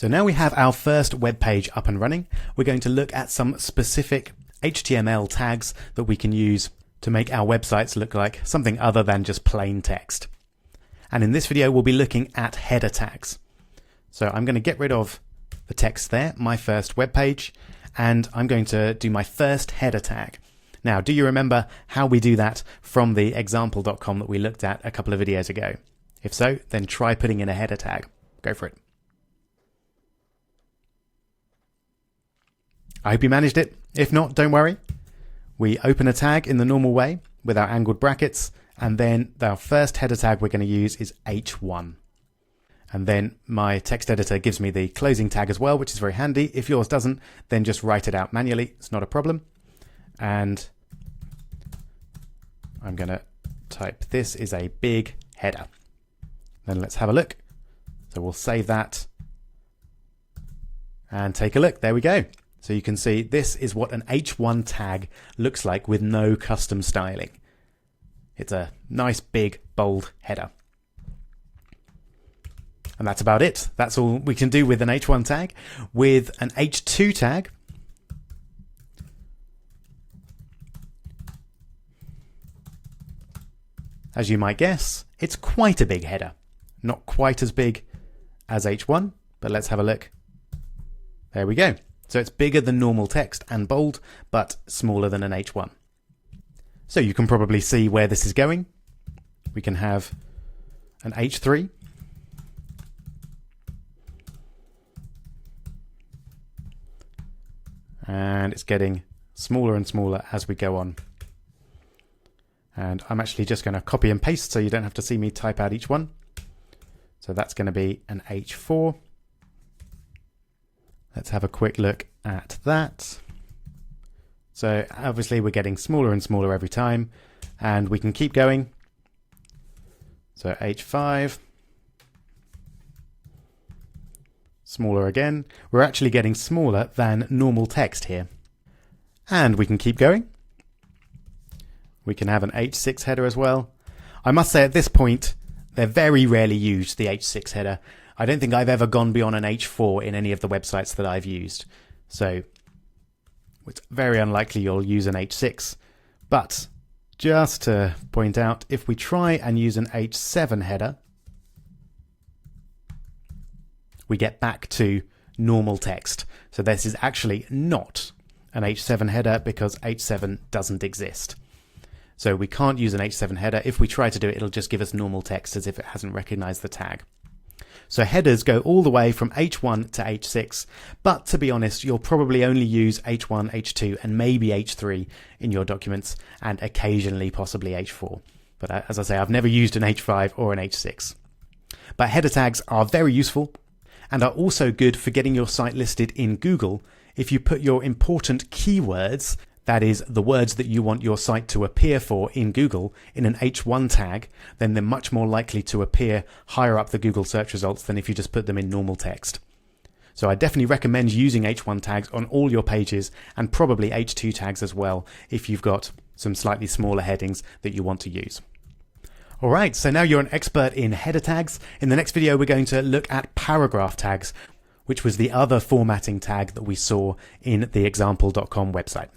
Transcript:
So now we have our first web page up and running, we're going to look at some specific HTML tags that we can use to make our websites look like something other than just plain text. And in this video, we'll be looking at header tags. So I'm going to get rid of the text there, my first web page, and I'm going to do my first header tag. Now, do you remember how we do that from the example.com that we looked at a couple of videos ago? If so, then try putting in a header tag. Go for it. I hope you managed it. If not, don't worry. We open a tag in the normal way with our angled brackets, and then our first header tag we're going to use is H1. And then my text editor gives me the closing tag as well, which is very handy. If yours doesn't, then just write it out manually. It's not a problem. And I'm going to type, this is a big header. Then let's have a look. So we'll save that and take a look. There we go. So you can see this is what an H1 tag looks like with no custom styling. It's a nice big bold header. And that's about it. That's all we can do with an H1 tag. With an H2 tag, as you might guess, it's quite a big header. Not quite as big as H1, but let's have a look. There we go. So it's bigger than normal text and bold, but smaller than an H1. So you can probably see where this is going. We can have an H3. And it's getting smaller and smaller as we go on. And I'm actually just going to copy and paste so you don't have to see me type out each one. So that's going to be an H4. Let's have a quick look at that. So obviously we're getting smaller and smaller every time, and we can keep going. So H5. Smaller again. We're actually getting smaller than normal text here. And we can keep going. We can have an H6 header as well. I must say at this point, they're very rarely used, the H6 header. I don't think I've ever gone beyond an H4 in any of the websites that I've used. So it's very unlikely you'll use an H6. But just to point out, if we try and use an H7 header, we get back to normal text. So this is actually not an H7 header because H7 doesn't exist. So we can't use an H7 header. If we try to do it, it'll just give us normal text as if it hasn't recognized the tag. So headers go all the way from H1 to H6, but to be honest, you'll probably only use H1, H2, and maybe H3 in your documents, and occasionally possibly H4. But as I say, I've never used an H5 or an H6. But header tags are very useful and are also good for getting your site listed in Google if you put your important keywords, that is, the words that you want your site to appear for in Google, in an H1 tag, then they're much more likely to appear higher up the Google search results than if you just put them in normal text. So I definitely recommend using H1 tags on all your pages, and probably H2 tags as well if you've got some slightly smaller headings that you want to use. Alright, so now you're an expert in header tags. In the next video, we're going to look at paragraph tags, which was the other formatting tag that we saw in the example.com website.